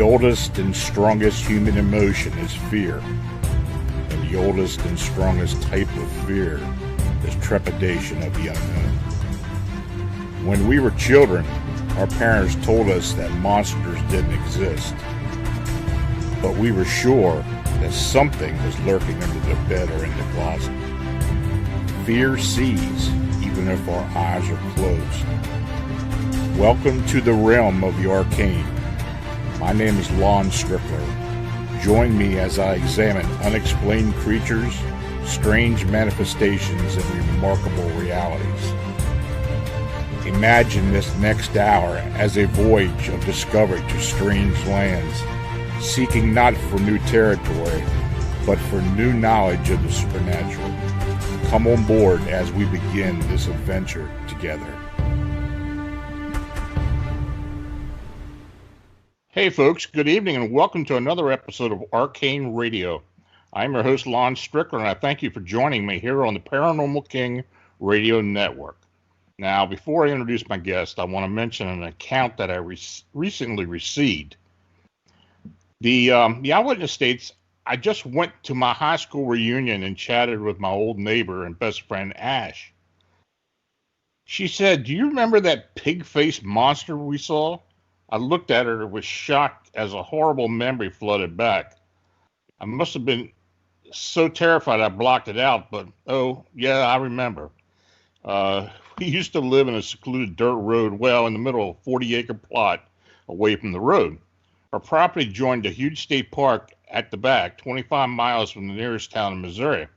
The oldest and strongest human emotion is fear. And the oldest and strongest type of fear is trepidation of the unknown. When we were children, our parents told us that monsters didn't exist. But we were sure that something was lurking under the bed or in the closet. Fear sees, even if our eyes are closed. Welcome to the realm of the arcane. My name is Lon Strickler. Join me as I examine unexplained creatures, strange manifestations, and remarkable realities. Imagine this next hour as a voyage of discovery to strange lands, seeking not for new territory, but for new knowledge of the supernatural. Come on board as we begin this adventure together. Hey folks, good evening and welcome to another episode of Arcane Radio. I'm your host Lon Strickler and I thank you for joining me here on the Paranormal King Radio Network. Now, before I introduce my guest, I want to mention an account that I recently received. The eyewitness states, I just went to my high school reunion and chatted with my old neighbor and best friend Ash. She said, "Do you remember that pig-faced monster we saw?" I looked at her with shock as a horrible memory flooded back. I must have been so terrified I blocked it out, but oh, yeah, I remember. We used to live in a secluded dirt road well in the middle of a 40-acre plot away from the road. Our property joined a huge state park at the back, 25 miles from the nearest town in Missouri.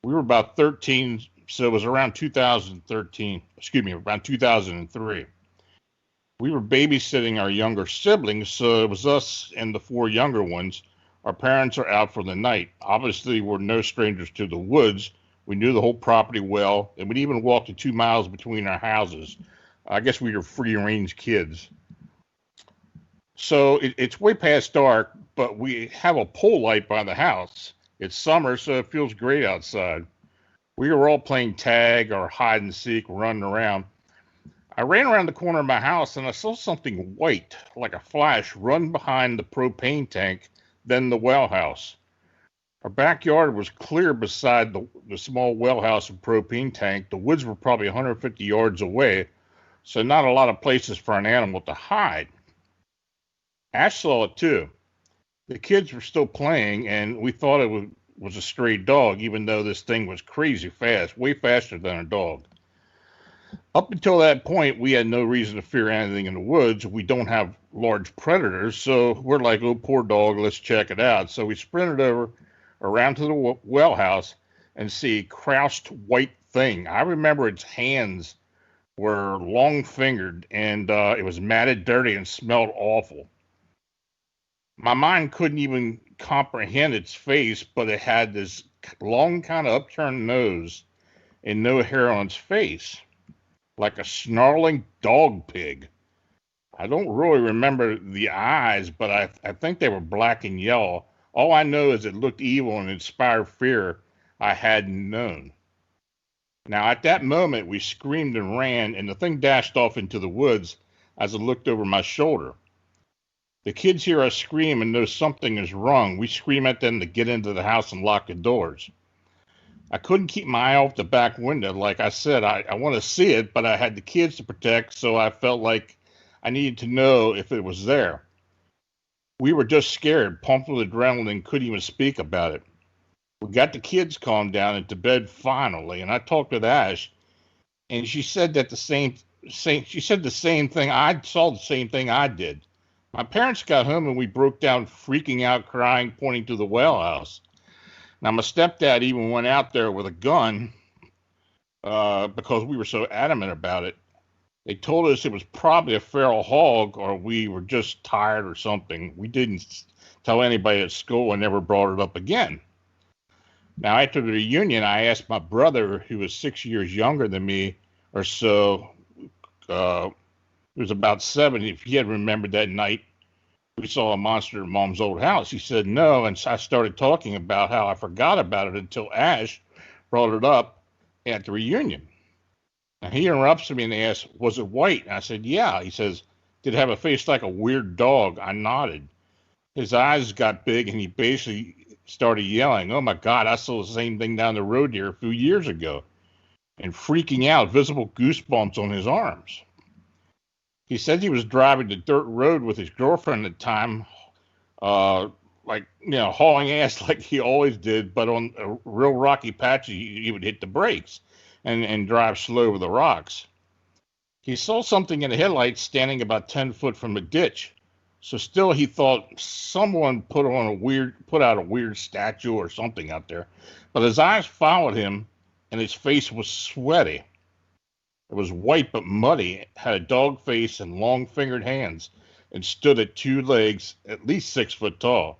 We were about 13, so it was around 2003. We were babysitting our younger siblings, so it was us and the four younger ones. Our parents are out for the night. Obviously, we're no strangers to the woods. We knew the whole property well, and we'd even walked the 2 miles between our houses. I guess we were free-range kids. So it's way past dark, but we have a pole light by the house. It's summer, so it feels great outside. We were all playing tag or hide and seek, running around. I ran around the corner of my house and I saw something white, like a flash, run behind the propane tank, then the well house. Our backyard was clear beside the small well house and propane tank. The woods were probably 150 yards away, so not a lot of places for an animal to hide. Ash saw it too. The kids were still playing, and we thought it was a stray dog, even though this thing was crazy fast, way faster than a dog. Up until that point, we had no reason to fear anything in the woods. We don't have large predators, so we're like, oh, poor dog, let's check it out. So we sprinted over around to the well house and see a crouched white thing. I remember its hands were long-fingered, and it was matted, dirty, and smelled awful. My mind couldn't even comprehend its face, but it had this long kind of upturned nose and no hair on its face, like a snarling dog pig. I don't really remember the eyes, but I think they were black and yellow. All I know is it looked evil and inspired fear I hadn't known. Now, at that moment, we screamed and ran, and the thing dashed off into the woods as I looked over my shoulder. The kids hear us scream and know something is wrong. We scream at them to get into the house and lock the doors. I couldn't keep my eye off the back window. Like I said, I want to see it, but I had the kids to protect, so I felt like I needed to know if it was there. We were just scared, pumped with adrenaline, and couldn't even speak about it. We got the kids calmed down and to bed finally, and I talked with Ash, and she said that the same thing. I saw the same thing I did. My parents got home and we broke down, freaking out, crying, pointing to the well house. Now, my stepdad even went out there with a gun because we were so adamant about it. They told us it was probably a feral hog or we were just tired or something. We didn't tell anybody at school and never brought it up again. Now, after the reunion, I asked my brother, who was 6 years younger than me or so, he was about 7, if he had remembered that night we saw a monster in Mom's old house. He said no, and I started talking about how I forgot about it until Ash brought it up at the reunion. And he interrupts me and asks, "Was it white?" And I said, "Yeah." He says, Did have a face like a weird dog. I nodded. His eyes got big, and he basically started yelling, "Oh my God, I saw the same thing down the road here a few years ago," and freaking out, visible goosebumps on his arms. He said he was driving the dirt road with his girlfriend at the time, uh, hauling ass like he always did, but on a real rocky patch, he would hit the brakes and drive slow over the rocks. He saw something in the headlights standing about 10 foot from a ditch. So still he thought someone put out a weird statue or something out there. But his eyes followed him and his face was sweaty. It was white but muddy, had a dog face and long fingered hands, and stood at two legs, at least 6 foot tall.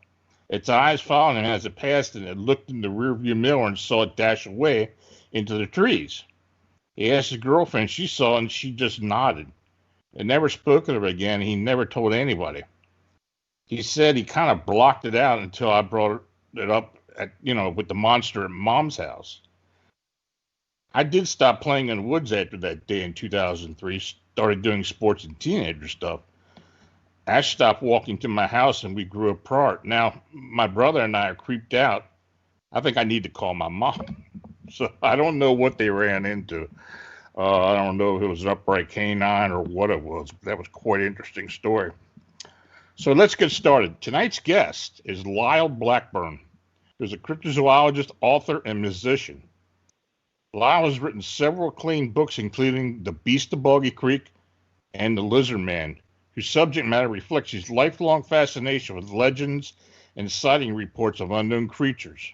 Its eyes followed him as it passed, and it looked in the rearview mirror and saw it dash away into the trees. He asked his girlfriend, she saw it, and she just nodded. And never spoke of it again. He never told anybody. He said he kind of blocked it out until I brought it up with the monster at Mom's house. I did stop playing in the woods after that day in 2003, started doing sports and teenager stuff. Ash stopped walking to my house and we grew apart. Now, my brother and I are creeped out. I think I need to call my mom. So I don't know what they ran into. I don't know if it was an upright canine or what it was. But that was quite an interesting story. So let's get started. Tonight's guest is Lyle Blackburn, who's a cryptozoologist, author, and musician. Lyle has written several acclaimed books, including The Beast of Boggy Creek and The Lizard Man, whose subject matter reflects his lifelong fascination with legends and sighting reports of unknown creatures.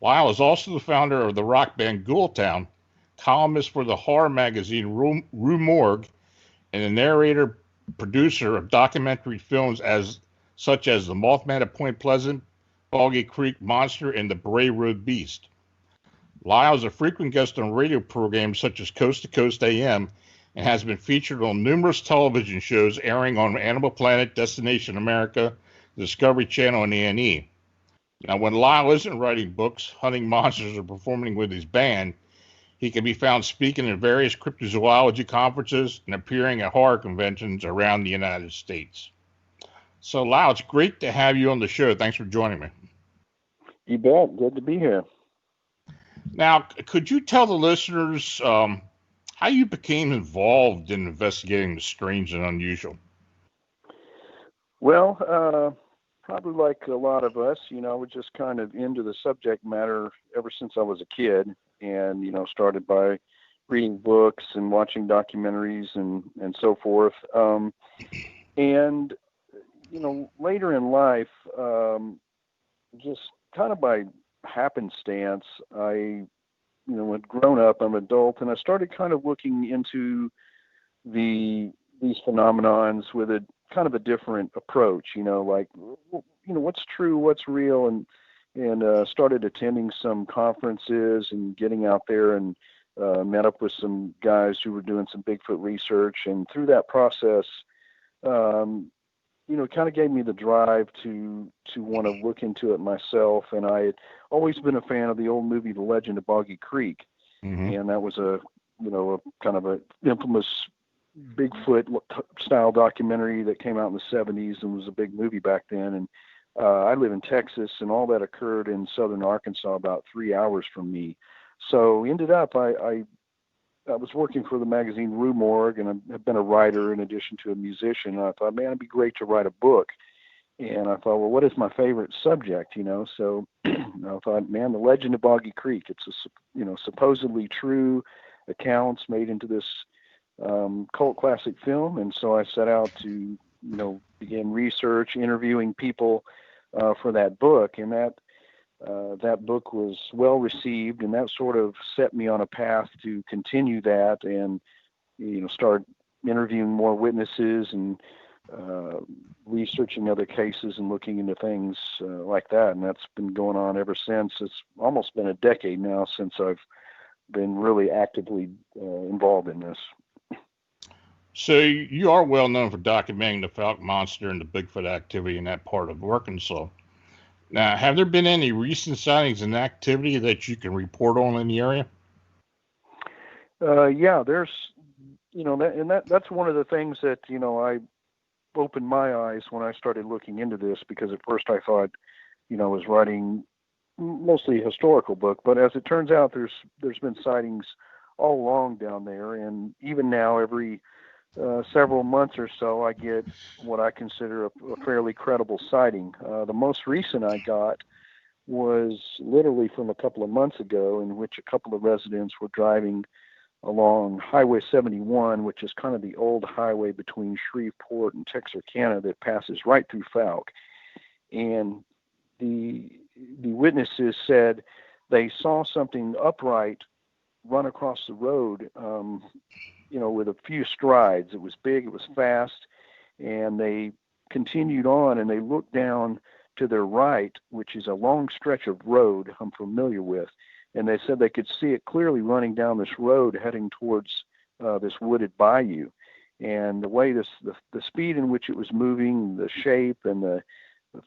Lyle is also the founder of the rock band Ghoultown, columnist for the horror magazine Rue Morgue, and a narrator, producer of documentary films such as The Mothman of Point Pleasant, Boggy Creek Monster, and the Bray Road Beast. Lyle is a frequent guest on radio programs such as Coast to Coast AM and has been featured on numerous television shows airing on Animal Planet, Destination America, the Discovery Channel, and A&E. Now, when Lyle isn't writing books, hunting monsters, or performing with his band, he can be found speaking at various cryptozoology conferences and appearing at horror conventions around the United States. So, Lyle, it's great to have you on the show. Thanks for joining me. You bet. Good to be here. Now, could you tell the listeners how you became involved in investigating the strange and unusual? Well, probably like a lot of us, I was just kind of into the subject matter ever since I was a kid, and, started by reading books and watching documentaries and so forth. And, later in life, just kind of by happenstance, I, had grown up, I'm an adult, and I started kind of looking into these phenomenons with a kind of a different approach, what's true, what's real, and started attending some conferences and getting out there and met up with some guys who were doing some Bigfoot research. And through that process, it kind of gave me the drive to want to look into it myself. And I had always been a fan of the old movie, The Legend of Boggy Creek. Mm-hmm. And that was a kind of a infamous Bigfoot style documentary that came out in the 70s and was a big movie back then. And I live in Texas, and all that occurred in southern Arkansas, about 3 hours from me. So ended up, I was working for the magazine Rue Morgue, and I've been a writer in addition to a musician. And I thought, man, it'd be great to write a book. And I thought, well, what is my favorite subject? So I thought, man, The Legend of Boggy Creek. It's a supposedly true accounts made into this cult classic film. And so I set out to begin research, interviewing people for that book, and that book was well received, and that sort of set me on a path to continue that and start interviewing more witnesses and researching other cases and looking into things like that. And that's been going on ever since. It's almost been a decade now since I've been really actively involved in this. So you are well known for documenting the Falcon Monster and the Bigfoot activity in that part of Arkansas. Now, have there been any recent sightings and activity that you can report on in the area? Yeah, there's that's one of the things that, I opened my eyes when I started looking into this, because at first I thought, I was writing mostly a historical book, but as it turns out, there's been sightings all along down there, and even now, every several months or so, I get what I consider a fairly credible sighting. The most recent I got was literally from a couple of months ago, in which a couple of residents were driving along Highway 71, which is kind of the old highway between Shreveport and Texarkana that passes right through Fouke. And the witnesses said they saw something upright run across the road, with a few strides. It was big, it was fast, and they continued on, and they looked down to their right, which is a long stretch of road I'm familiar with, and they said they could see it clearly running down this road heading towards this wooded bayou. And the way the speed in which it was moving, the shape, and the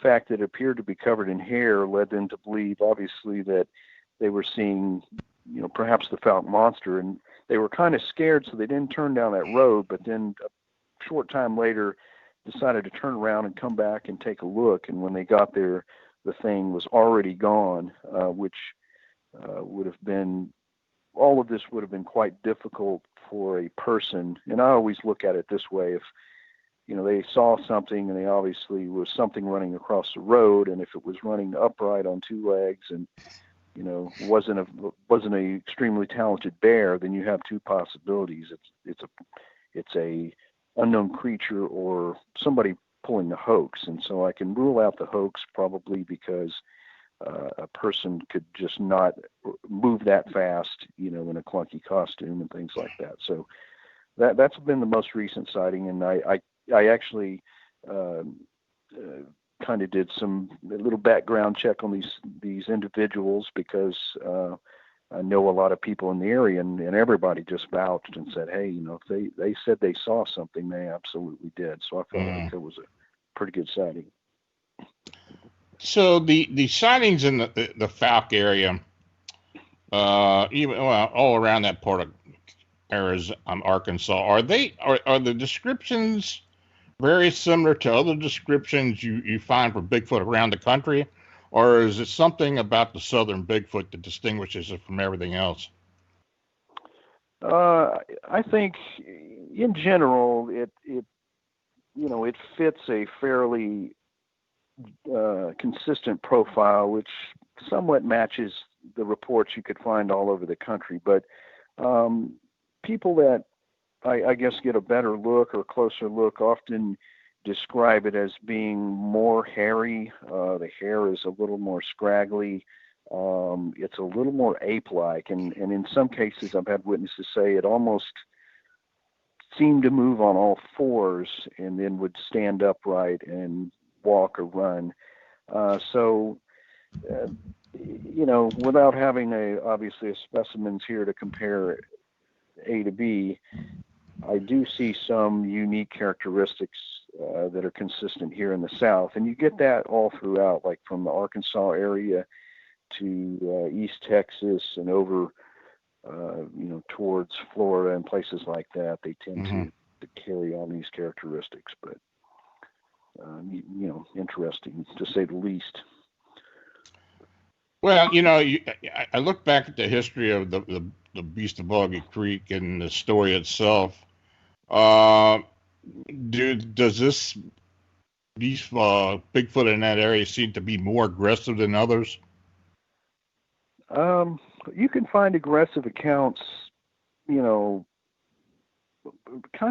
fact that it appeared to be covered in hair led them to believe, obviously, that they were seeing, perhaps the Fouke monster. And they were kind of scared, so they didn't turn down that road, but then a short time later decided to turn around and come back and take a look. And when they got there, the thing was already gone, which would have been, all of this would have been quite difficult for a person. And I always look at it this way: if they saw something, and they obviously was something running across the road, and if it was running upright on two legs, and wasn't a extremely talented bear, then you have two possibilities. It's a unknown creature or somebody pulling the hoax. And so I can rule out the hoax probably because a person could just not move that fast, in a clunky costume and things like that. So that's been the most recent sighting, and I actually kind of did a little background check on these individuals, because I know a lot of people in the area, and everybody just vouched and said, hey, if they said they saw something, they absolutely did. So I felt like it was a pretty good sighting. So the sightings in the Fouke area, all around that part of Arkansas, are the descriptions very similar to other descriptions you find for Bigfoot around the country, or is it something about the southern Bigfoot that distinguishes it from everything else? I think in general it fits a fairly consistent profile, which somewhat matches the reports you could find all over the country. But people that I guess get a better look or closer look often describe it as being more hairy. The hair is a little more scraggly. It's a little more ape-like, and in some cases I've had witnesses say it almost seemed to move on all fours and then would stand upright and walk or run. Without having obviously a specimens here to compare A to B, I do see some unique characteristics that are consistent here in the South, and you get that all throughout, like from the Arkansas area to East Texas and over, towards Florida and places like that. They tend to carry on these characteristics, but interesting to say the least. Well, I look back at the history of the Beast of Boggy Creek and the story itself. Does these Bigfoot in that area seem to be more aggressive than others? You can find aggressive accounts, kind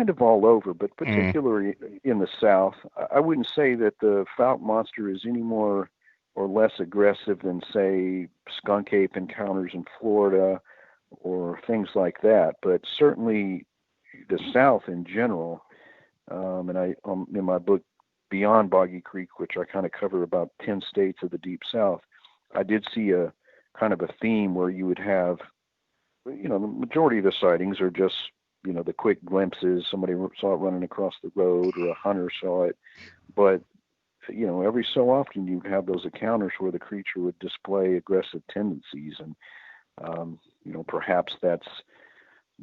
of all over, but particularly in the South. I wouldn't say that the Fouke monster is any more or less aggressive than, say, skunk ape encounters in Florida or things like that, but certainly the South in general. And I, in my book Beyond Boggy Creek, which I kind of cover about 10 states of the Deep South, I did see a kind of a theme where you would have, the majority of the sightings are just, the quick glimpses. Somebody saw it running across the road, or a hunter saw it. But, every so often you have those encounters where the creature would display aggressive tendencies. And, perhaps that's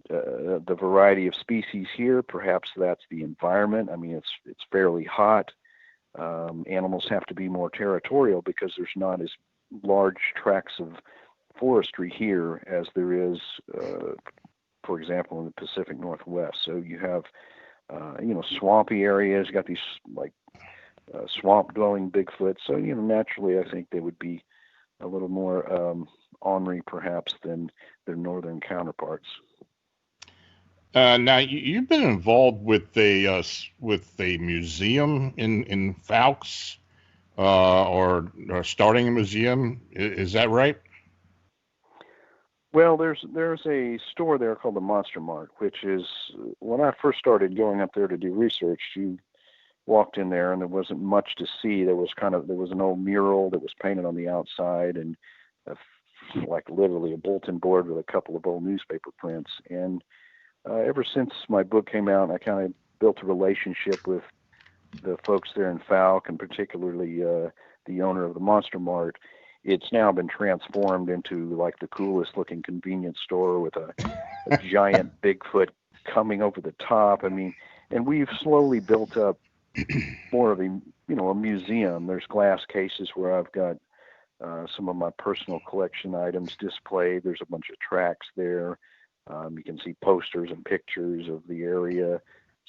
the variety of species here. Perhaps that's the environment. I mean, it's fairly hot. Animals have to be more territorial because there's not as large tracts of forestry here as there is, for example, in the Pacific Northwest. So you have, swampy areas. You got these like swamp-dwelling Bigfoot. So naturally, I think they would be a little more ornery, perhaps, than their northern counterparts. Now you've been involved with a museum in Fowkes, or starting a museum. Is that right? Well, there's a store there called the Monster Mart, which is, when I first started going up there to do research, you walked in there and there wasn't much to see. There was an old mural that was painted on the outside, and like literally a bulletin board with a couple of old newspaper prints. And ever since my book came out, I kind of built a relationship with the folks there in Fowke, and particularly the owner of the Monster Mart. It's now been transformed into like the coolest looking convenience store with a giant Bigfoot coming over the top. I mean, and we've slowly built up more of a museum. There's glass cases where I've got some of my personal collection items displayed. There's a bunch of tracks there. You can see posters and pictures of the area.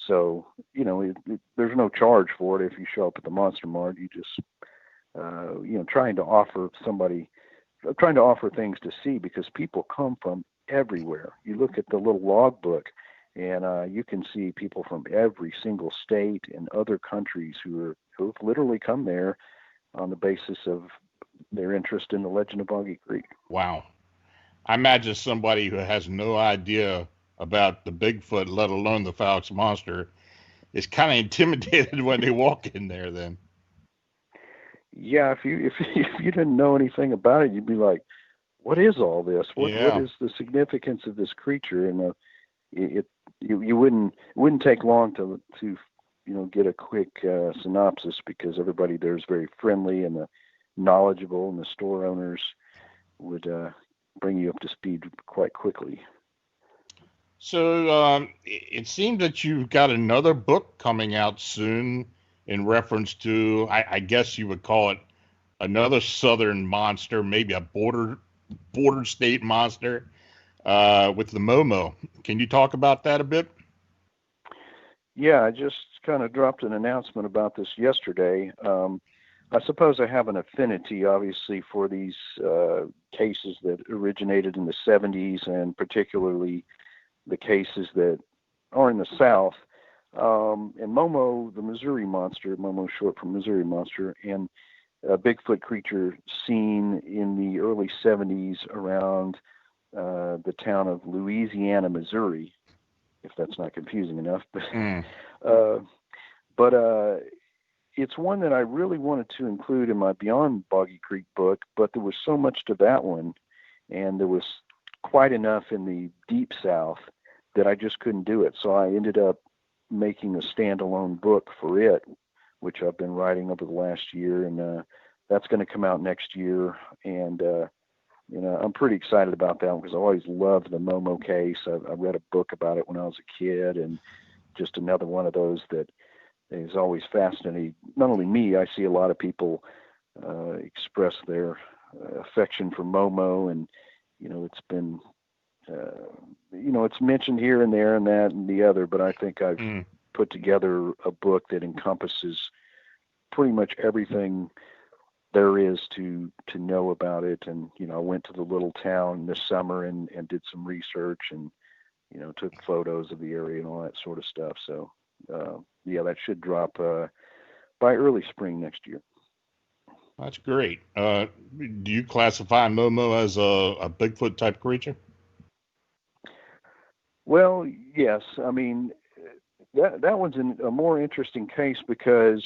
So, there's no charge for it if you show up at the Monster Mart. You just, trying to offer things to see, because people come from everywhere. You look at the little logbook, and you can see people from every single state and other countries who've literally come there on the basis of their interest in the legend of Boggy Creek. Wow. I imagine somebody who has no idea about the Bigfoot, let alone the Fowkes monster, is kind of intimidated when they walk in there then. Yeah, if you didn't know anything about it, you'd be like, what is all this? What is the significance of this creature? And it wouldn't take long to get a quick synopsis, because everybody there is very friendly and knowledgeable, and the store owners would bring you up to speed quite quickly. So it seems that you've got another book coming out soon in reference to, I guess you would call it another southern monster, maybe a border state monster, with the Momo. Can you talk about that a bit? Yeah, I just kind of dropped an announcement about this yesterday. I suppose I have an affinity, obviously, for these cases that originated in the 70s, and particularly the cases that are in the South. And Momo, the Missouri monster, Momo short for Missouri monster, and a Bigfoot creature seen in the early 70s around the town of Louisiana, Missouri, if that's not confusing enough. But it's one that I really wanted to include in my Beyond Boggy Creek book, but there was so much to that one, and there was quite enough in the Deep South that I just couldn't do it. So I ended up making a standalone book for it, which I've been writing over the last year, and that's going to come out next year. And I'm pretty excited about that one, because I always loved the Momo case. I read a book about it when I was a kid, and just another one of those that is always fascinating. Not only me, I see a lot of people express their affection for Momo, and it's been it's mentioned here and there and that and the other, but I think I've put together a book that encompasses pretty much everything there is to know about it. And I went to the little town this summer and did some research, and took photos of the area and all that sort of stuff. So that should drop by early spring next year. That's great. Do you classify Momo as a Bigfoot type creature? Well, yes. I mean, that one's a more interesting case, because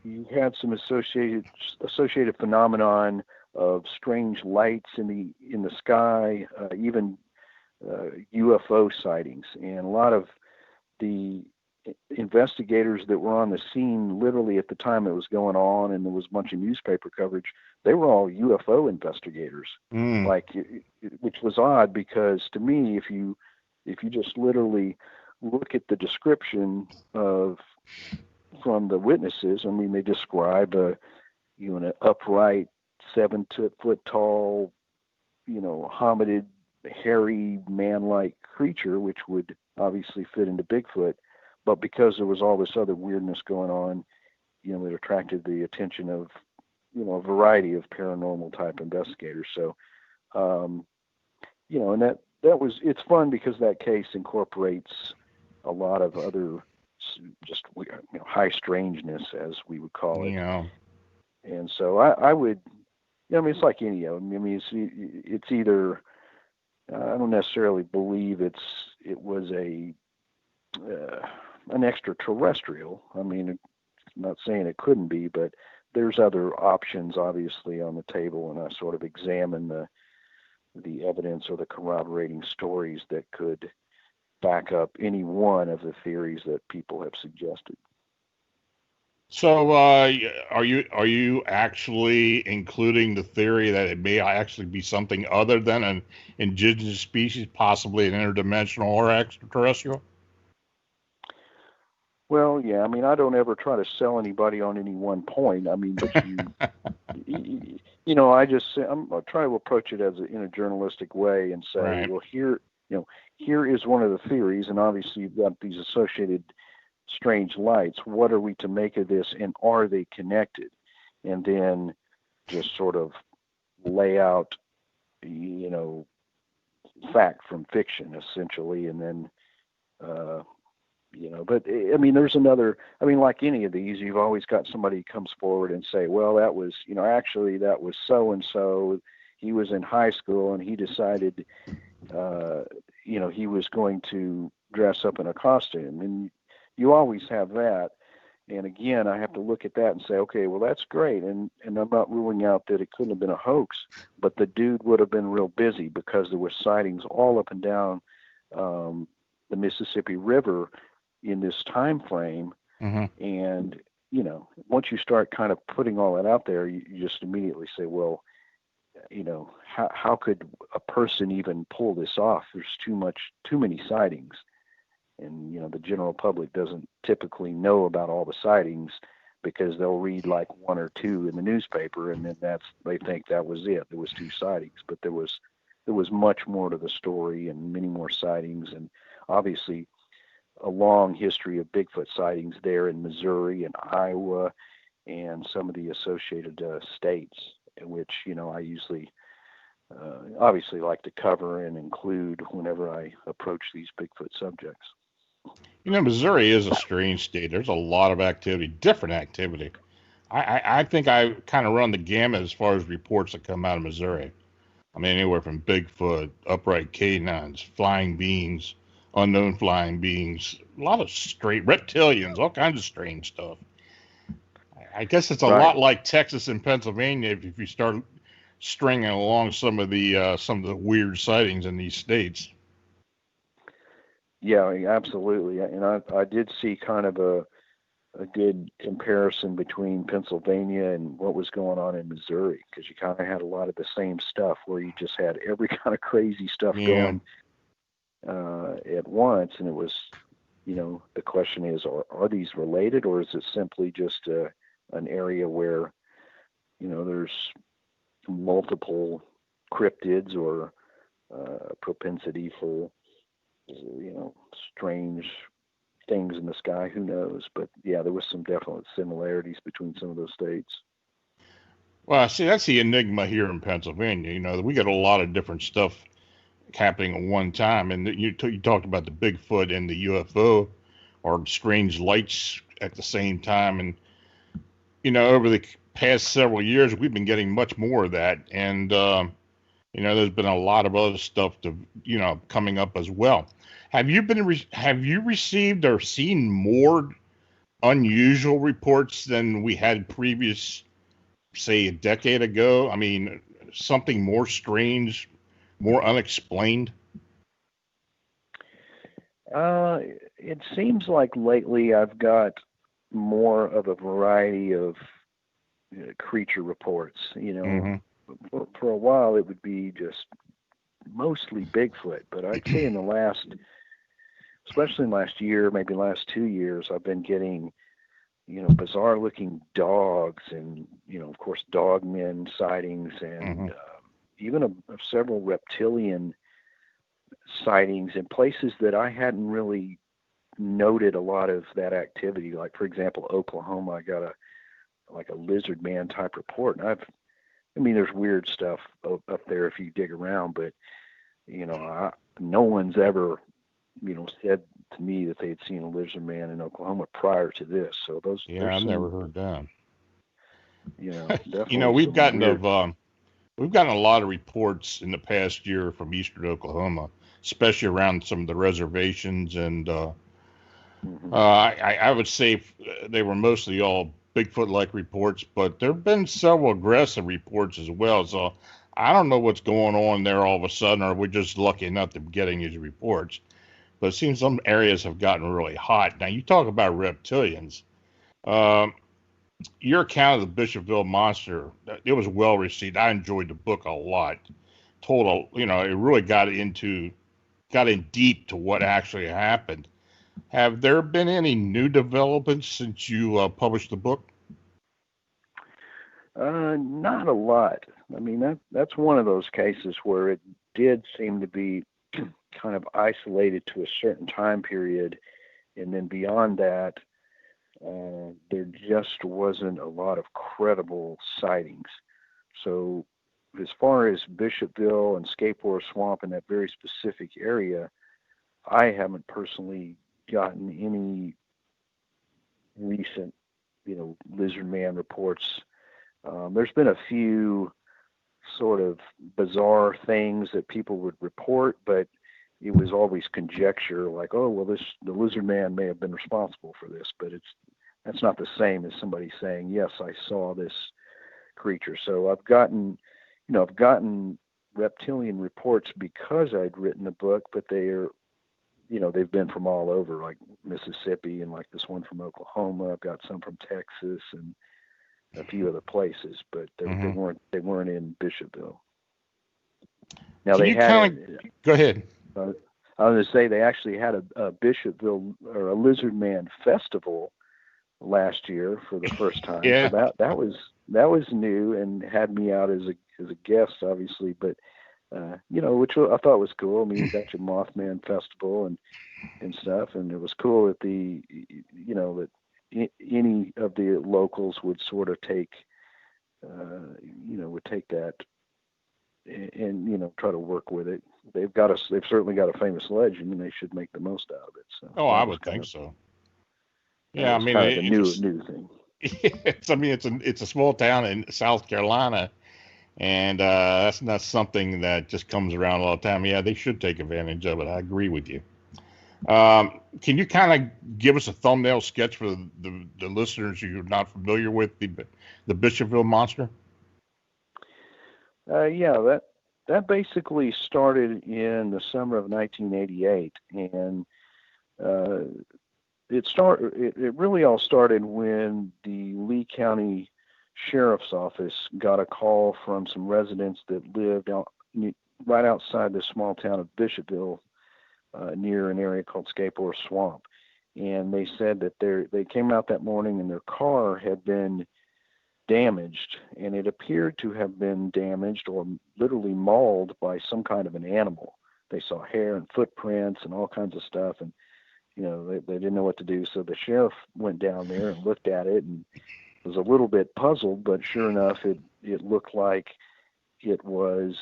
you had some associated phenomenon of strange lights in the sky, even UFO sightings, and a lot of the investigators that were on the scene literally at the time it was going on, and there was a bunch of newspaper coverage, they were all UFO investigators, which was odd, because to me, if you if you just literally look at the description from the witnesses, I mean, they describe an upright, 7-foot tall, hominid, hairy, man-like creature, which would obviously fit into Bigfoot. But because there was all this other weirdness going on, it attracted the attention of, a variety of paranormal type investigators. So, and it's fun because that case incorporates a lot of other just high strangeness, as we would call it. Yeah. And so I would, it's like any of them. I mean, it's either, I don't necessarily believe it was an extraterrestrial. I mean, I'm not saying it couldn't be, but there's other options obviously on the table, and I sort of examine the evidence or the corroborating stories that could back up any one of the theories that people have suggested. So, are you actually including the theory that it may actually be something other than an indigenous species, possibly an interdimensional or extraterrestrial? Well, yeah. I mean, I don't ever try to sell anybody on any one point. I mean, but I try to approach it in a journalistic way and say, right. Well, here is one of the theories, and obviously you've got these associated strange lights. What are we to make of this, and are they connected? And then just sort of lay out, fact from fiction, essentially, and then, but I mean, like any of these, you've always got somebody who comes forward and say, well, that was, actually that was so-and-so. He was in high school and he decided, he was going to dress up in a costume. And you always have that. And again, I have to look at that and say, okay, well, that's great. And I'm not ruling out that it couldn't have been a hoax, but the dude would have been real busy because there were sightings all up and down the Mississippi River in this time frame. Mm-hmm. And, once you start kind of putting all that out there, you just immediately say, well, how could a person even pull this off? There's too many sightings. And, the general public doesn't typically know about all the sightings because they'll read like one or two in the newspaper, and then they think that was it. There was 2 sightings, but there was much more to the story and many more sightings, and obviously a long history of Bigfoot sightings there in Missouri and Iowa and some of the associated states, which, I usually obviously like to cover and include whenever I approach these Bigfoot subjects. Missouri is a strange state. There's a lot of activity, different activity. I think I kind of run the gamut as far as reports that come out of Missouri. I mean, anywhere from Bigfoot, upright canines, flying beings, unknown flying beings, a lot of straight reptilians, all kinds of strange stuff. I guess it's a lot like Texas and Pennsylvania if you start stringing along some of the weird sightings in these states. Yeah, absolutely. And I did see kind of a good comparison between Pennsylvania and what was going on in Missouri, because you kind of had a lot of the same stuff where you just had every kind of crazy stuff going at once. And it was, the question is, are these related, or is it simply just an area where, there's multiple cryptids or propensity for, strange things in the sky? Who knows? But yeah, there was some definite similarities between some of those states. Well, see, that's the enigma here in Pennsylvania. We got a lot of different stuff happening at one time, and you talked about the Bigfoot and the UFO or strange lights at the same time, and over the past several years we've been getting much more of that, and there's been a lot of other stuff coming up as well. Have you received or seen more unusual reports than we had previous, say, a decade ago? I mean, something more strange, more unexplained? It seems like lately I've got more of a variety of creature reports. Mm-hmm. For a while it would be just mostly Bigfoot, but I'd say in the last especially in last year, maybe last 2 years, I've been getting, bizarre looking dogs and, of course, dog men sightings and even several reptilian sightings in places that I hadn't really noted a lot of that activity. Like, for example, Oklahoma, I got a lizard man type report. And there's weird stuff up there if you dig around, but, no one's ever, said to me that they had seen a lizard man in Oklahoma prior to this. So those, I've never heard that. Definitely. We've gotten a lot of reports in the past year from eastern Oklahoma, especially around some of the reservations, and I would say they were mostly all Bigfoot-like reports, but there have been several aggressive reports as well. So I don't know what's going on there all of a sudden, or we're just lucky enough to be getting these reports. But it seems some areas have gotten really hot. Now, you talk about reptilians. Your account of the Bishopville Monster, it was well received. I enjoyed the book a lot. It really got in deep to what actually happened. Have there been any new developments since you published the book? Not a lot. That's one of those cases where it did seem to be kind of isolated to a certain time period, and then beyond that, there just wasn't a lot of credible sightings. So as far as Bishopville and Skateboard Swamp in that very specific area, I haven't personally gotten any recent, lizard man reports. There's been a few sort of bizarre things that people would report, but it was always conjecture, like, oh, well, the lizard man may have been responsible for this, but that's not the same as somebody saying, yes, I saw this creature. So I've gotten reptilian reports because I'd written the book, but they've been from all over, like Mississippi and like this one from Oklahoma. I've got some from Texas and a few other places, but they weren't in Bishopville. Now go ahead. I was going to say they actually had a Bishopville or a Lizard Man festival last year for the first time. Yeah. So that was new and had me out as a guest, obviously, but which I thought was cool. You got your Mothman festival and stuff, and it was cool that that any of the locals would sort of take that and try to work with it. They've certainly got a famous legend, and they should make the most out of it. So I would think so. Yeah, it's kind of a new thing. It's a small town in South Carolina, and that's not something that just comes around all the time. Yeah, they should take advantage of it. I agree with you. Can you kind of give us a thumbnail sketch for the listeners who are not familiar with the Bishopville Monster? Yeah, that basically started in the summer of 1988, and it really all started when the Lee County Sheriff's Office got a call from some residents that lived right outside the small town of Bishopville, near an area called Skateboard Swamp. And they said that they came out that morning and their car had been damaged, and it appeared to have been damaged or literally mauled by some kind of an animal. They saw hair and footprints and all kinds of stuff, and they didn't know what to do. So the sheriff went down there and looked at it and was a little bit puzzled, but sure enough, it looked like it was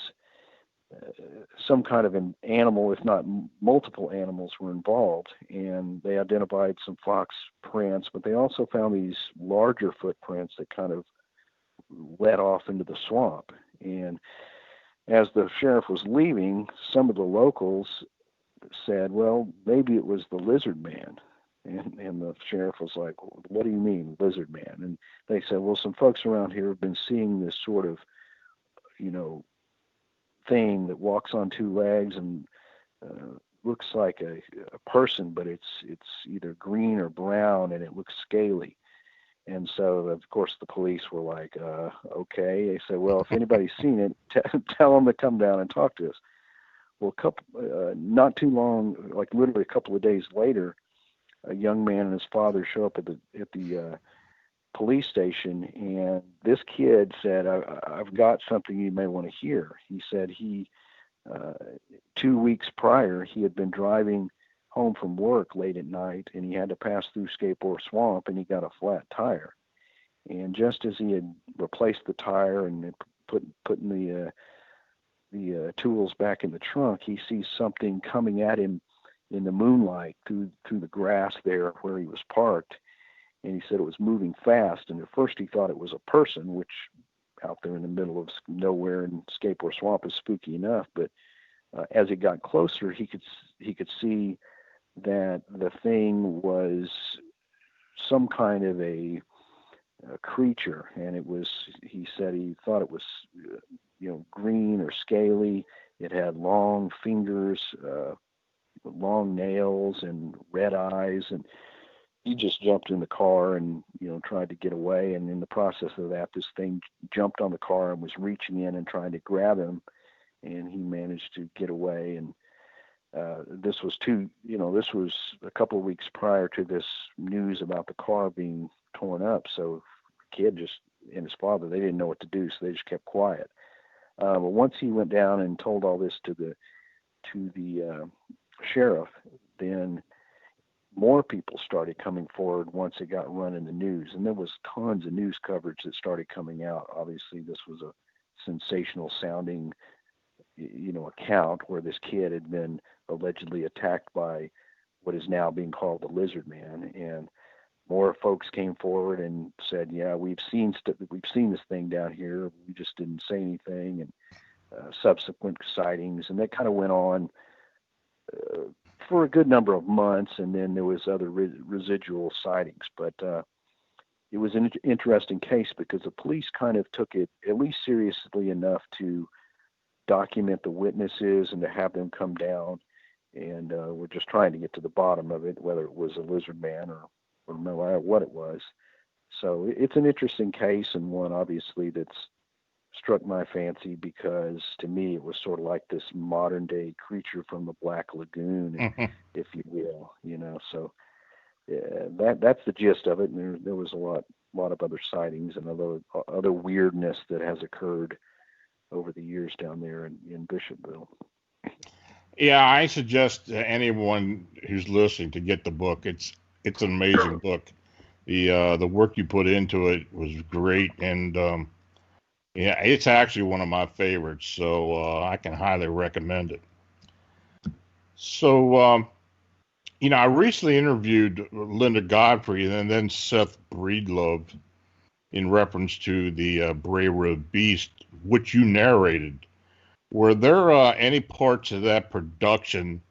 some kind of an animal, if not multiple animals were involved. And they identified some fox prints, but they also found these larger footprints that kind of led off into the swamp. And as the sheriff was leaving, some of the locals said, well, maybe it was the lizard man. And the sheriff was like, what do you mean, lizard man? And they said, well, some folks around here have been seeing this sort of, thing that walks on two legs and looks like a person, but it's either green or brown, and it looks scaly. And so, of course, the police were like, okay. They said, well, if anybody's seen it, tell them to come down and talk to us. Well, not too long, like literally a couple of days later, a young man and his father show up at the police station, and this kid said, I've got something you may want to hear. He said 2 weeks prior, he had been driving home from work late at night, and he had to pass through Skateboard Swamp, and he got a flat tire. And just as he had replaced the tire and putting the tools back in the trunk, he sees something coming at him in the moonlight through the grass there where he was parked. And he said it was moving fast, and at first he thought it was a person, which out there in the middle of nowhere in Skateboard Swamp is spooky enough. But as it got closer, he could see that the thing was some kind of a creature, and he said he thought it was green or scaly. It had long fingers, long nails, and red eyes, and he just jumped in the car and tried to get away. And in the process of that, this thing jumped on the car and was reaching in and trying to grab him, and he managed to get away. And this was a couple of weeks prior to this news about the car being torn up. So the kid and his father, they didn't know what to do, so they just kept quiet. But once he went down and told all this to the sheriff, then more people started coming forward once it got run in the news, and there was tons of news coverage that started coming out. Obviously, this was a sensational sounding, account where this kid had been allegedly attacked by what is now being called the Lizard Man, and more folks came forward and said, "Yeah, we've seen this thing down here. We just didn't say anything." And subsequent sightings, and that kind of went on for a good number of months, and then there was other residual sightings. But it was an interesting case because the police kind of took it at least seriously enough to document the witnesses and to have them come down, and we're just trying to get to the bottom of it, whether it was a lizard man or no matter what it was. So it's an interesting case, and one obviously that's struck my fancy because to me it was sort of like this modern day creature from the Black Lagoon, if you will, So that's the gist of it. And there was a lot of other sightings and other weirdness that has occurred over the years down there in Bishopville. Yeah, I suggest anyone who's listening to get the book. It's an amazing book. The work you put into it was great, and yeah, it's actually one of my favorites, so I can highly recommend it. So, I recently interviewed Linda Godfrey and then Seth Breedlove in reference to the Bray Road Beast, which you narrated. Were there any parts of that production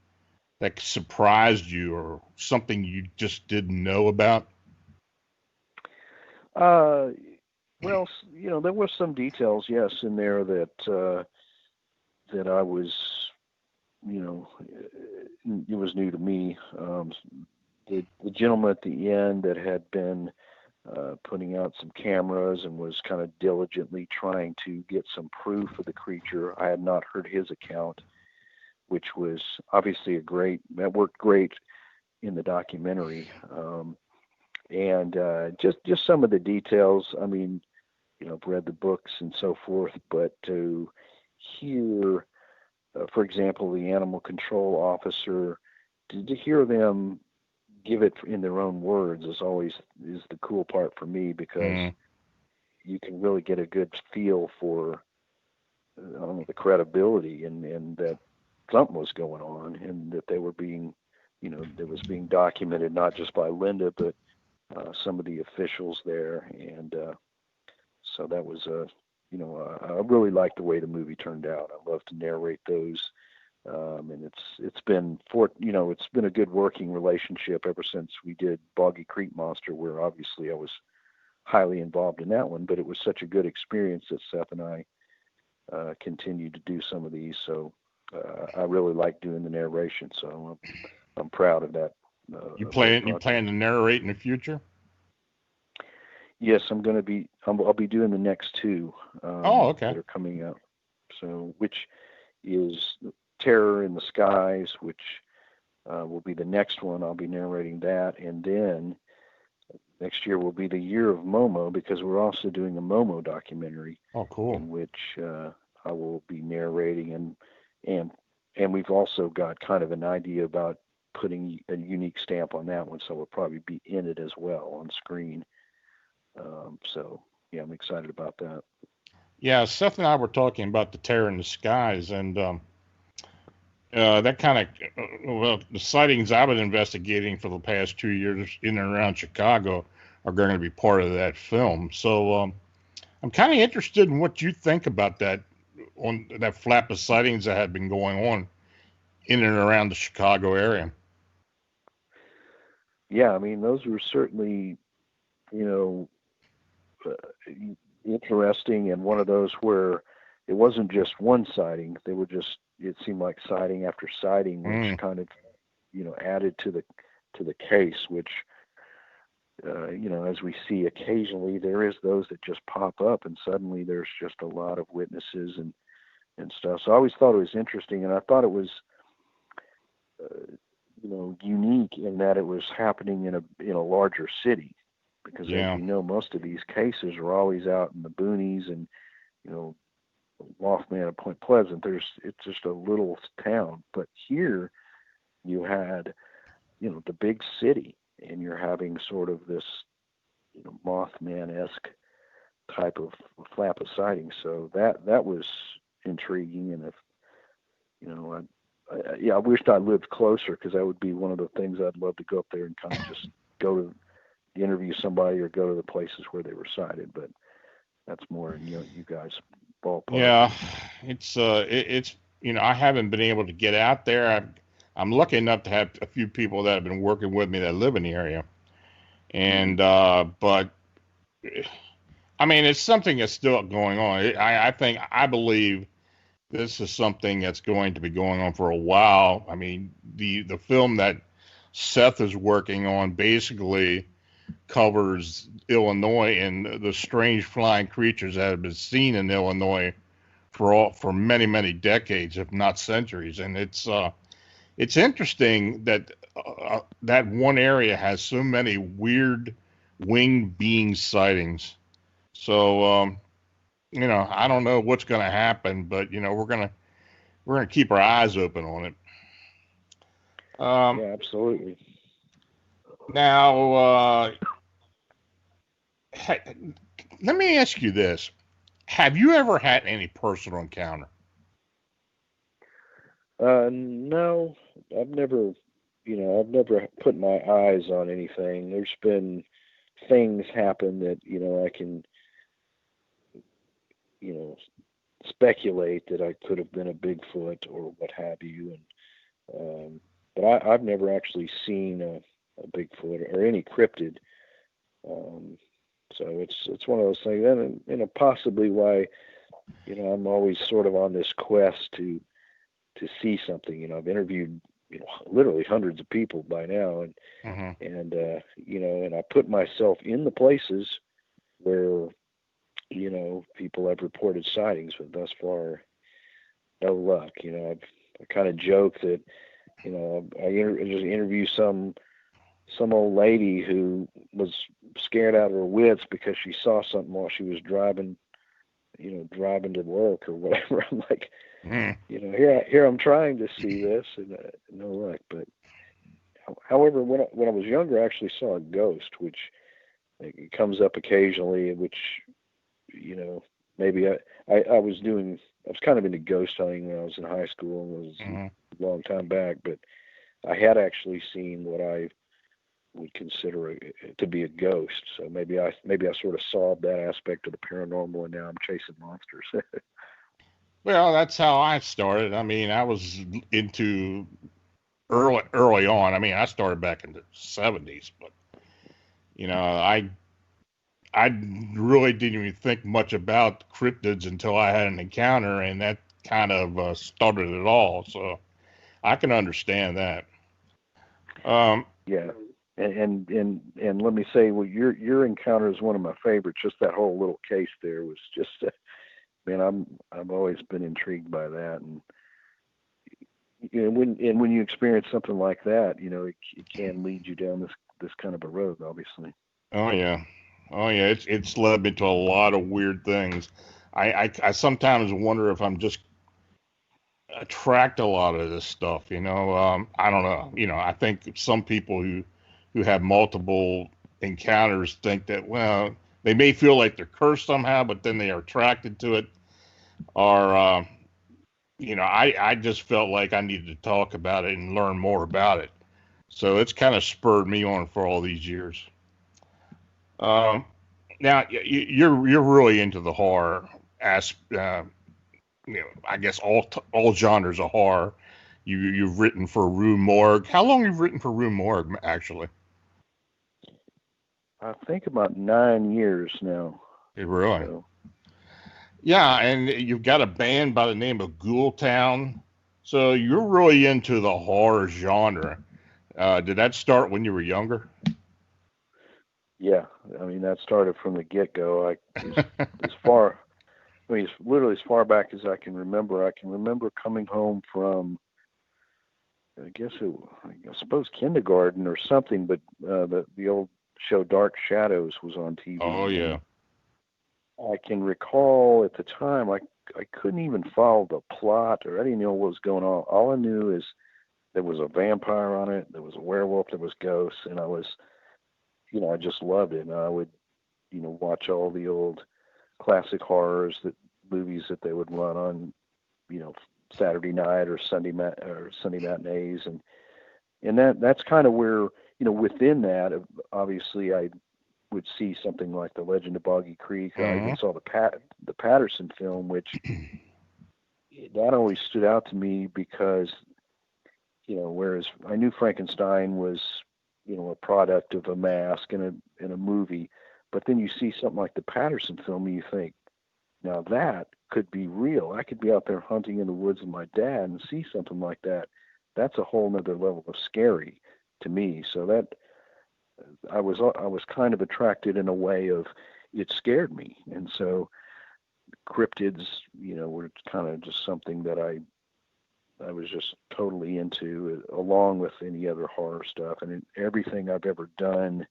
that surprised you or something you just didn't know about? Well, there were some details, yes, in there that I was, it was new to me. The gentleman at the end that had been putting out some cameras and was kind of diligently trying to get some proof of the creature, I had not heard his account, which was obviously that worked great in the documentary. And just some of the details. I mean, I've read the books and so forth, but to hear, for example, the animal control officer, to hear them give it in their own words is the cool part for me, because you can really get a good feel for the credibility and that something was going on, and that they were being, that was being documented not just by Linda, but some of the officials there. And so that was I really liked the way the movie turned out. I love to narrate those, and it's been a good working relationship ever since we did Boggy Creek Monster, where obviously I was highly involved in that one, but it was such a good experience that Seth and I continued to do some of these. So I really like doing the narration, so I'm proud of that. You plan to narrate in the future? Yes, I'll be doing the next two okay. that are coming up. So, which is Terror in the Skies, which will be the next one. I'll be narrating that. And then next year will be the year of Momo, because we're also doing a Momo documentary. Oh, cool. In which I will be narrating, and we've also got kind of an idea about putting a unique stamp on that one, so we'll probably be in it as well on screen. So yeah, I'm excited about that. Yeah, Seth and I were talking about the Terror in the Skies, and that kind of, well, the sightings I've been investigating for the past 2 years in and around Chicago are going to be part of that film. So I'm kind of interested in what you think about that, on that flap of sightings that have been going on in and around the Chicago area. Yeah, I mean, those were certainly, interesting, and one of those where it wasn't just one sighting. They were just, it seemed like sighting after sighting, which kind of, added to the case, which, as we see occasionally, there is those that just pop up, and suddenly there's just a lot of witnesses and stuff. So I always thought it was interesting, and I thought it was, unique in that it was happening in a larger city, because as you know, most of these cases are always out in the boonies, and Mothman of Point Pleasant, it's just a little town. But here you had, the big city, and you're having sort of this, Mothman-esque type of flap of sighting. So that was intriguing. And if, I wished I lived closer, because that would be one of the things I'd love to go up there and kind of just go to interview somebody or go to the places where they were sighted. But that's more in you guys' ballpark. Yeah, it's I haven't been able to get out there. I'm lucky enough to have a few people that have been working with me that live in the area, and but I mean, it's something that's still going on. I believe this is something that's going to be going on for a while. I mean, the film that Seth is working on basically covers Illinois and the strange flying creatures that have been seen in Illinois for many, many decades, if not centuries. And it's interesting that that one area has so many weird winged being sightings. So I don't know what's going to happen, but we're gonna keep our eyes open on it. Yeah, absolutely. Now, let me ask you this: have you ever had any personal encounter? No, I've never put my eyes on anything. There's been things happen that I can speculate that I could have been a Bigfoot or what have you, and but I've never actually seen a Bigfoot or any cryptid. So it's one of those things, and possibly why I'm always sort of on this quest to see something. I've interviewed literally hundreds of people by now, and and I put myself in the places where people have reported sightings, but thus far no luck. I kind of joke that I just interview some old lady who was scared out of her wits because she saw something while she was driving to work or whatever. I'm like, here I'm trying to see this, and no luck. But however, when I was younger, I actually saw a ghost, which it comes up occasionally, which maybe I was kind of into ghost hunting when I was in high school. It was a long time back, but I had actually seen what I would consider to be a ghost. So maybe I sort of solved that aspect of the paranormal, and now I'm chasing monsters. Well, that's how I started. I mean, I was into early on. I mean, I started back in the 70s, but I really didn't even think much about cryptids until I had an encounter, and that kind of started it all. So I can understand that. Yeah. And let me say, well, your encounter is one of my favorites. Just that whole little case there was just, man, I've always been intrigued by that, and when you experience something like that, it can lead you down this kind of a road, obviously. Oh yeah, oh yeah. It's led me to a lot of weird things. I sometimes wonder if I'm just attract a lot of this stuff. I don't know. I think some people who have multiple encounters think that, well, they may feel like they're cursed somehow, but then they are attracted to it. Or I just felt like I needed to talk about it and learn more about it. So it's kind of spurred me on for all these years. Um, Now you're really into the horror I guess all genres of horror. You've written for Rue Morgue. How long have you written for Rue Morgue, actually? I think about 9 years now. Really? So. Yeah, and you've got a band by the name of Ghoultown. So you're really into the horror genre. Did that start when you were younger? Yeah, I mean that started from the get-go. As far, it's literally as far back as I can remember. I can remember coming home from, I suppose kindergarten or something, but the old show Dark Shadows was on TV. Oh yeah. I can recall at the time I couldn't even follow the plot, or I didn't know what was going on. All I knew is there was a vampire on it, there was a werewolf, there was ghosts, and I just loved it. And I would, watch all the old classic horrors movies that they would run on, Saturday night or Sunday matinees, and that's kind of where, within that, obviously I would see something like The Legend of Boggy Creek. I even saw the Patterson film, which that always stood out to me because, whereas I knew Frankenstein was, a product of a mask in a movie, but then you see something like the Patterson film and you think, now that could be real. I could be out there hunting in the woods with my dad and see something like that. That's a whole nother level of scary to me. So that I was kind of attracted in a way of it scared me. And so cryptids, were kind of just something that I was just totally into, along with any other horror stuff. And everything I've ever done,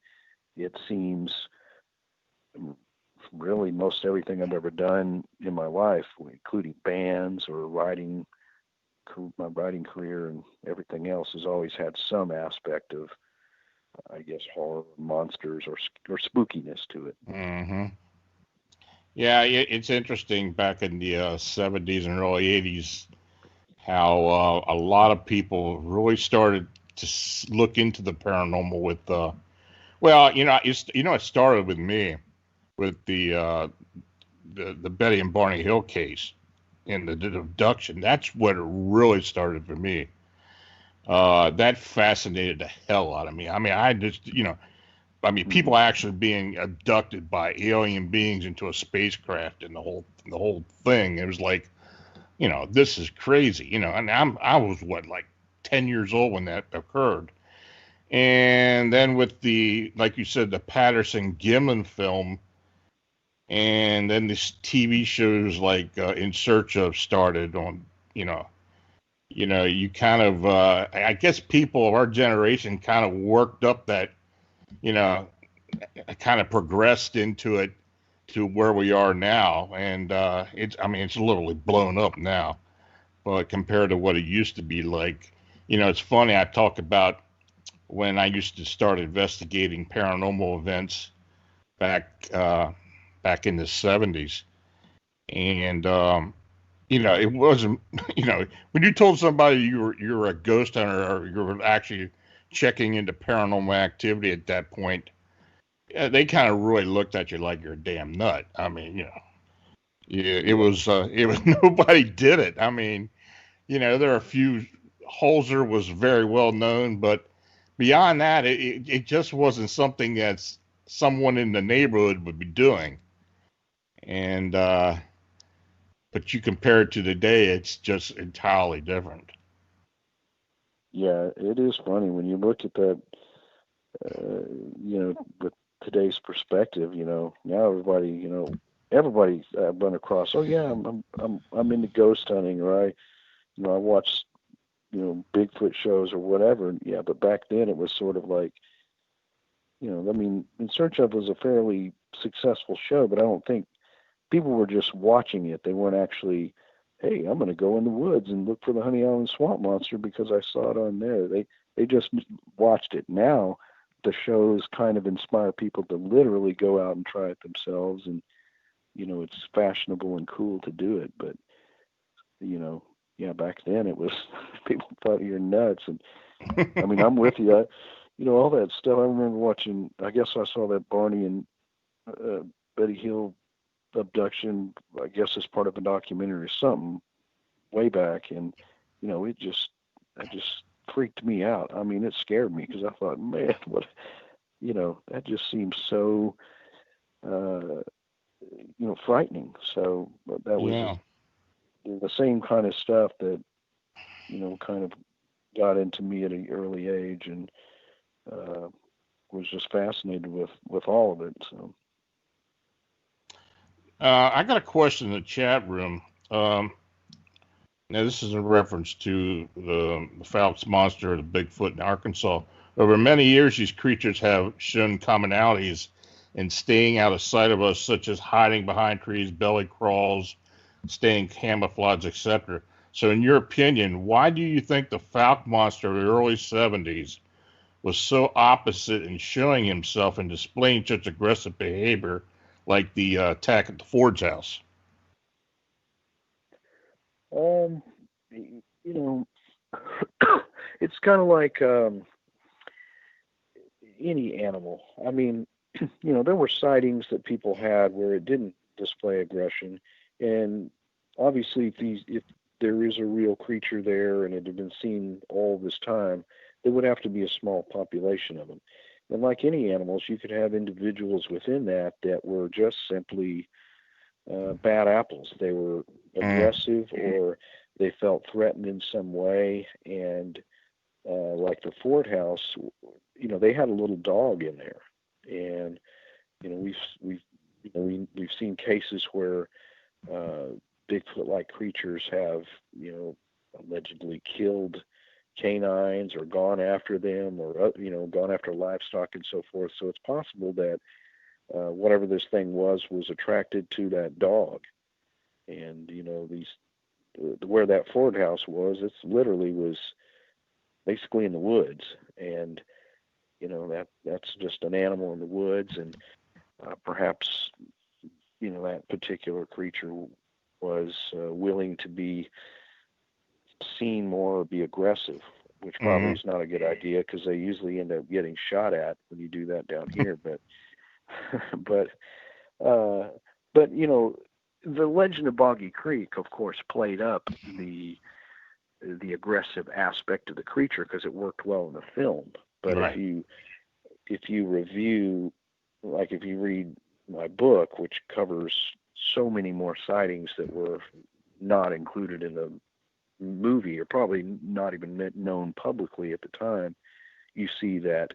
it seems, really most everything I've ever done in my life, including bands or writing, my writing career and everything else, has always had some aspect of, I guess, horror, monsters, or spookiness to it. Mm-hmm. Yeah, it's interesting back in the 70s and early 80s how a lot of people really started to look into the paranormal with, it started with me with the Betty and Barney Hill case and the abduction. That's what it really started for me. That fascinated the hell out of me. I mean, people actually being abducted by alien beings into a spacecraft and the whole thing. It was like, this is crazy, and I was like 10 years old when that occurred. And then with like you said, the Patterson Gimlin film, and then this TV shows like In Search of started on, you kind of, I guess people of our generation kind of worked up that, kind of progressed into it to where we are now. And it's literally blown up now, but compared to what it used to be like, it's funny. I talk about when I used to start investigating paranormal events back in the 70s. And, it wasn't, when you told somebody you were a ghost hunter or you were actually checking into paranormal activity at that point, they kind of really looked at you like you're a damn nut. I mean, it was nobody did it. I mean, there are a few, Holzer was very well known, but beyond that, it just wasn't something that's someone in the neighborhood would be doing. And, but you compare it to today, it's just entirely different. Yeah, it is funny when you look at that, with today's perspective. Now everybody, I've run across. Oh yeah, I'm into ghost hunting, or I watch Bigfoot shows or whatever. Yeah, but back then it was sort of like, I mean, In Search of was a fairly successful show, but I don't think people were just watching it. They weren't actually, hey, I'm going to go in the woods and look for the Honey Island Swamp Monster because I saw it on there. They just watched it. Now the shows kind of inspire people to literally go out and try it themselves, and it's fashionable and cool to do it. But yeah, back then it was people thought you're nuts. And I mean, I'm with you. All that stuff. I remember watching. I guess I saw that Barney and Betty Hill abduction, I guess as part of a documentary or something way back, and that just freaked me out. I mean, it scared me because I thought, man, what, that just seems so frightening. So that was the same kind of stuff that kind of got into me at an early age, and was just fascinated with all of it. So I got a question in the chat room. Now, this is in reference to the Phelps monster, the Bigfoot in Arkansas. Over many years, these creatures have shown commonalities in staying out of sight of us, such as hiding behind trees, belly crawls, staying camouflaged, etc. So, in your opinion, why do you think the Phelps monster of the early 70s was so opposite in showing himself and displaying such aggressive behavior, like the attack at the Ford's house? It's kind of like any animal. I mean, there were sightings that people had where it didn't display aggression, and obviously, if there is a real creature there and it had been seen all this time, there would have to be a small population of them. And like any animals, you could have individuals within that were just simply bad apples. They were aggressive, or they felt threatened in some way. And like the Ford house, they had a little dog in there, and we've seen cases where Bigfoot-like creatures have allegedly killed canines or gone after them, or gone after livestock and so forth. So it's possible that whatever this thing was attracted to that dog. And where that Ford house was, it's literally was basically in the woods, and that's just an animal in the woods, and perhaps that particular creature was willing to be seen more or be aggressive, which probably is not a good idea, because they usually end up getting shot at when you do that down here. But the legend of Boggy Creek, of course, played up the aggressive aspect of the creature because it worked well in the film. But right. if you review, like if you read my book, which covers so many more sightings that were not included in the movie, or probably not even known publicly at the time, you see that,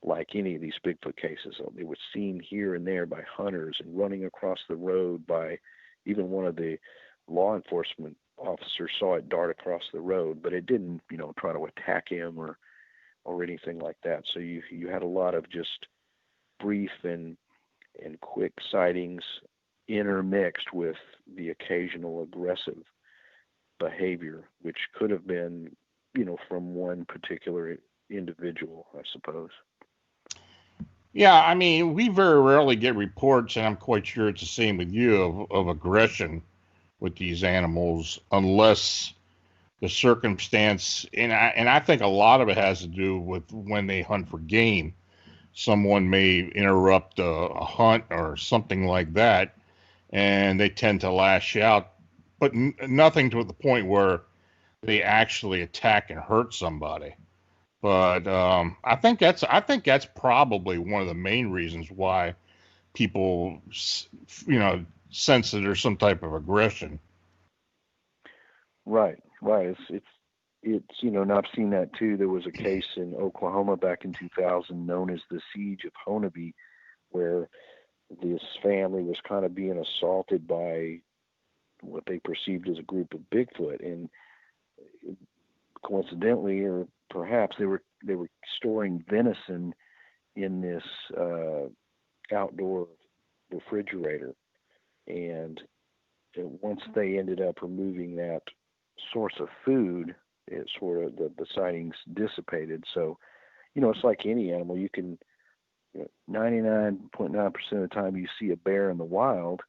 like any of these Bigfoot cases, it was seen here and there by hunters and running across the road by even one of the law enforcement officers saw it dart across the road, but it didn't, try to attack him or anything like that. So you had a lot of just brief and quick sightings intermixed with the occasional aggressive behavior, which could have been, from one particular individual, I suppose. Yeah, I mean, we very rarely get reports, and I'm quite sure it's the same with you, of aggression with these animals, unless the circumstance, and I think a lot of it has to do with when they hunt for game. Someone may interrupt a hunt or something like that, and they tend to lash out, but nothing to the point where they actually attack and hurt somebody. But I think that's probably one of the main reasons why people, sense that there's some type of aggression. Right. It's and I've seen that too. There was a case in Oklahoma back in 2000 known as the Siege of Honeby, where this family was kind of being assaulted by what they perceived as a group of Bigfoot, and coincidentally, or perhaps they were storing venison in this outdoor refrigerator, and once they ended up removing that source of food, it sort of the sightings dissipated. So, it's like any animal. You can 99.9% of the time you see a bear in the wild,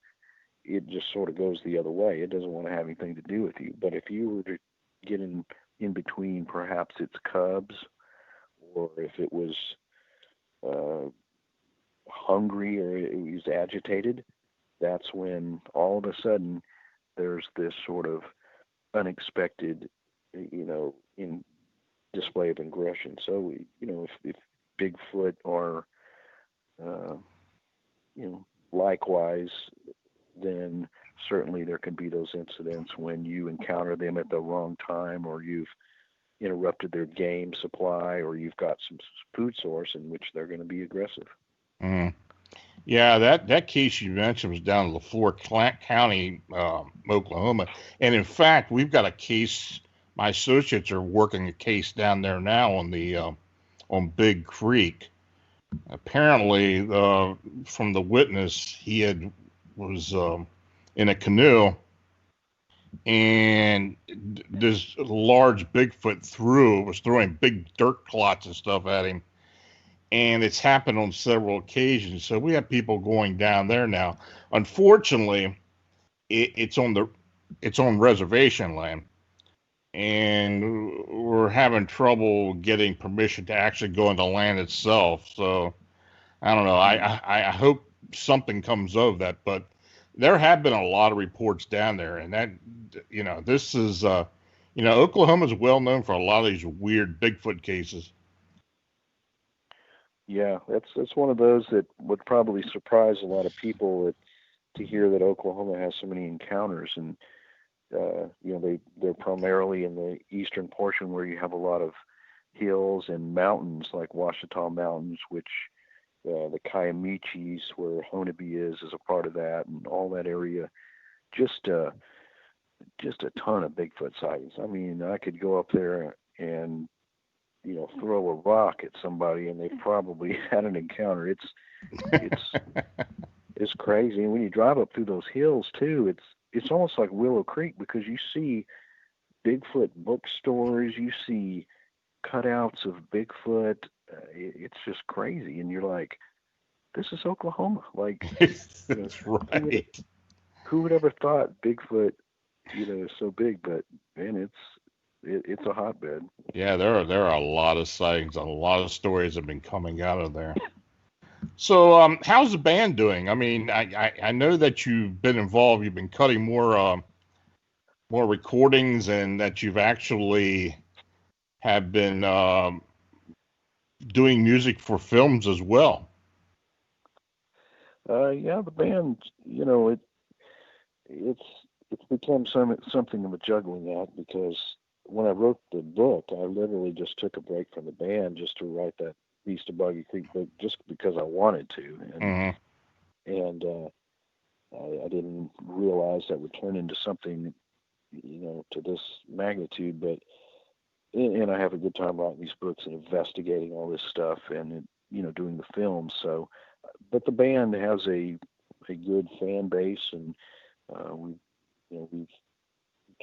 it just sort of goes the other way. It doesn't want to have anything to do with you. But if you were to get in between perhaps its cubs, or if it was hungry or it was agitated, that's when all of a sudden there's this sort of unexpected, in display of aggression. So, if Bigfoot are, likewise, then certainly there can be those incidents when you encounter them at the wrong time, or you've interrupted their game supply, or you've got some food source in which they're going to be aggressive. Mm. Yeah, that case you mentioned was down in LaFleur County, Oklahoma. And in fact, we've got a case, my associates are working a case down there now on the on Big Creek. Apparently, from the witness, he was in a canoe, and this large Bigfoot was throwing big dirt clots and stuff at him. And it's happened on several occasions. So we have people going down there now. Unfortunately, it's on reservation land, and we're having trouble getting permission to actually go on the land itself. So I don't know. I hope something comes of that, but there have been a lot of reports down there, and that, this is, Oklahoma's well known for a lot of these weird Bigfoot cases. Yeah, that's one of those that would probably surprise a lot of people to hear that Oklahoma has so many encounters, and they're primarily in the eastern portion where you have a lot of hills and mountains like Ouachita Mountains, which the Kiamichis, where Honolulu is a part of that, and all that area. Just a ton of Bigfoot sightings. I mean, I could go up there and throw a rock at somebody and they've probably had an encounter. It's crazy. And when you drive up through those hills too, it's almost like Willow Creek, because you see Bigfoot bookstores, you see cutouts of Bigfoot. It's just crazy. And you're like, this is Oklahoma. Like, that's right. Who would ever thought Bigfoot, is so big? But man, it's a hotbed. Yeah, there are a lot of sightings, a lot of stories have been coming out of there. So, how's the band doing? I mean, I know that you've been involved. You've been cutting more recordings, and that you've actually have been doing music for films as well. Yeah, the band, it's become something of a juggling act, because when I wrote the book, I literally just took a break from the band just to write that Beast of Boggy Creek book, just because I wanted to, and I didn't realize that would turn into something, to this magnitude. But and I have a good time writing these books and investigating all this stuff, and doing the films. So, but the band has a good fan base, and we've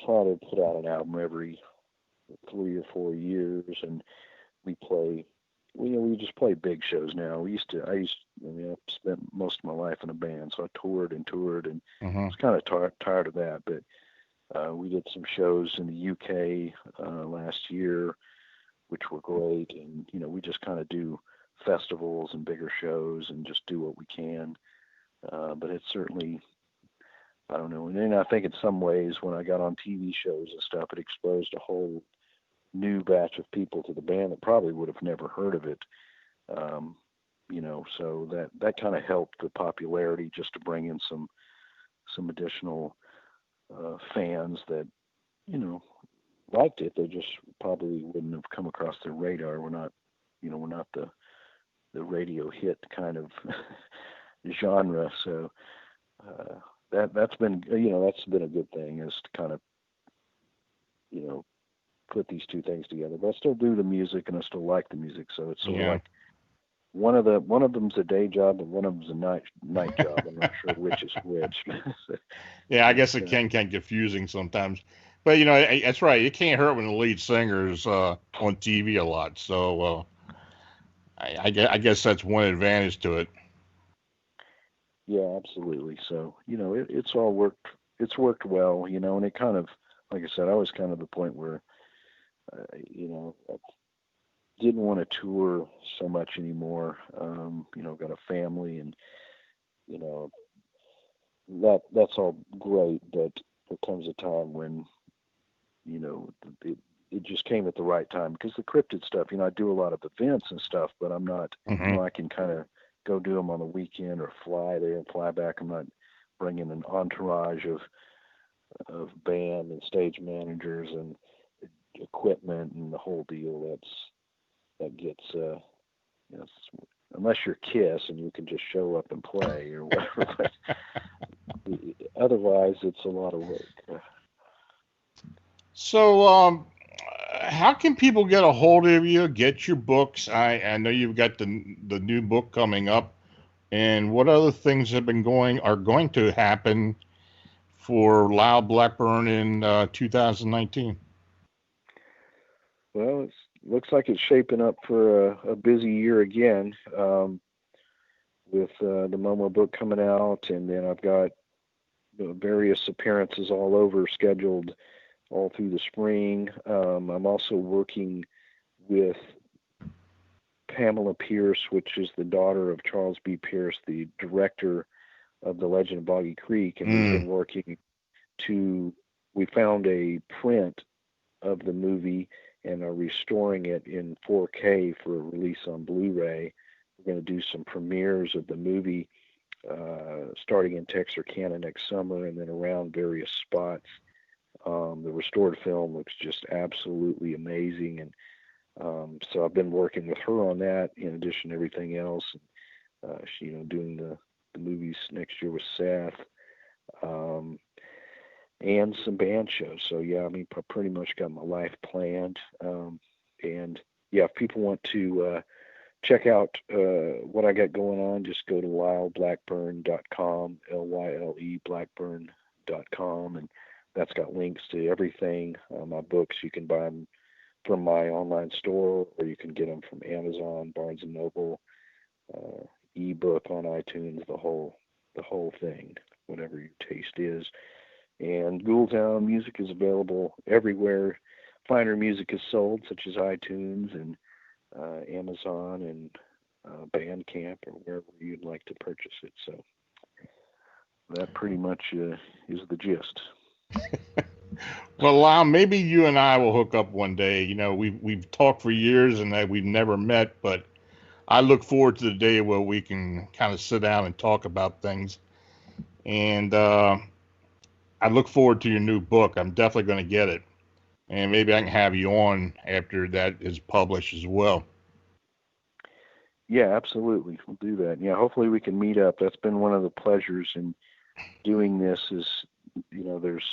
tried to put out an album every 3 or 4 years, and we just play big shows now. I've spent most of my life in a band, so I toured, and I was kind of tired of that. But we did some shows in the UK last year, which were great, and we just kind of do festivals and bigger shows and just do what we can. But it's certainly, I don't know. And then I think in some ways, when I got on TV shows and stuff, it exposed a whole new batch of people to the band that probably would have never heard of it. So that kind of helped the popularity, just to bring in some additional fans that, liked it. They just probably wouldn't have come across their radar. We're not the radio hit kind of genre. So that's been a good thing, is to kind of put these two things together. But I still do the music, and I still like the music. So it's sort of Yeah. like one of them's a day job, and one of them's a night job. I'm not sure which is which. Yeah, I guess it can get confusing sometimes. But, you know, that's right. It can't hurt when the lead singer's on TV a lot. So I guess that's one advantage to it. Yeah, absolutely. So, you know, it's all worked. It's worked well, you know, and it kind of, like I said, I was kind of the point where, you know, I didn't want to tour so much anymore. You know, got a family, and, you know, that's all great, but there comes a time when, you know, it just came at the right time, because the cryptid stuff, you know, I do a lot of events and stuff, but I'm not, you know, I can kind of go do them on the weekend or fly there and fly back. I'm not bringing an entourage of band and stage managers and equipment and the whole deal. That gets, you know, unless you're Kiss and you can just show up and play or whatever. But otherwise, it's a lot of work. So, how can people get a hold of you, get your books? I know you've got the new book coming up, and what other things are going to happen for Lyle Blackburn in 2019? Well, it looks like it's shaping up for a busy year again, with the Momo book coming out, and then I've got various appearances all over scheduled all through the spring. I'm also working with Pamela Pierce, which is the daughter of Charles B. Pierce, the director of The Legend of Boggy Creek, and we've been working we found a print of the movie and are restoring it in 4K for a release on Blu-ray. We're going to do some premieres of the movie starting in Texarkana next summer, and then around various spots. The restored film looks just absolutely amazing, and so I've been working with her on that in addition to everything else. She, you know, doing the movies next year with Seth, and some band shows. So yeah, I mean, pretty much got my life planned. And yeah, if people want to check out what I got going on, just go to lyleblackburn.com, LYLE Blackburn.com, and that's got links to everything. My books, you can buy them from my online store, or you can get them from Amazon, Barnes and Noble, ebook on iTunes, the whole thing, whatever your taste is. And Ghoultown music is available everywhere finer music is sold, such as iTunes and Amazon and Bandcamp, or wherever you'd like to purchase it. So that pretty much is the gist. Well, Lyle, maybe you and I will hook up one day. You know, we've talked for years and that we've never met, but I look forward to the day where we can kind of sit down and talk about things. And I look forward to your new book. I'm definitely going to get it. And maybe I can have you on after that is published as well. Yeah, absolutely. We'll do that. Yeah, hopefully we can meet up. That's been one of the pleasures in doing this is, you know, there's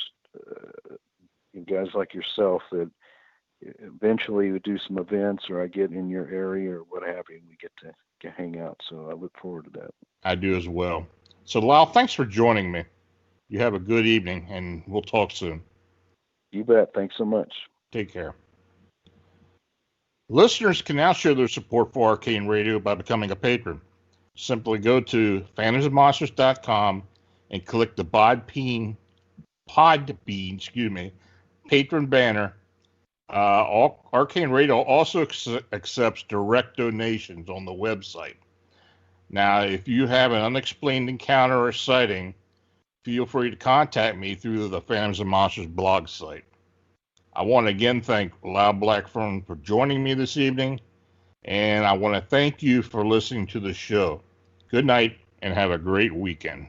guys like yourself that eventually we do some events, or I get in your area or what have you, and we get to hang out. So I look forward to that. I do as well. So Lyle, thanks for joining me. You have a good evening, and we'll talk soon. You bet. Thanks so much. Take care. Listeners can now show their support for Arcane Radio by becoming a patron. Simply go to phantomsandmonsters.com and click the Podbean, patron banner. Arcane Radio also accepts direct donations on the website. Now, if you have an unexplained encounter or sighting, feel free to contact me through the Phantoms and Monsters blog site. I want to again thank Lyle Blackburn for joining me this evening, and I want to thank you for listening to the show. Good night, and have a great weekend.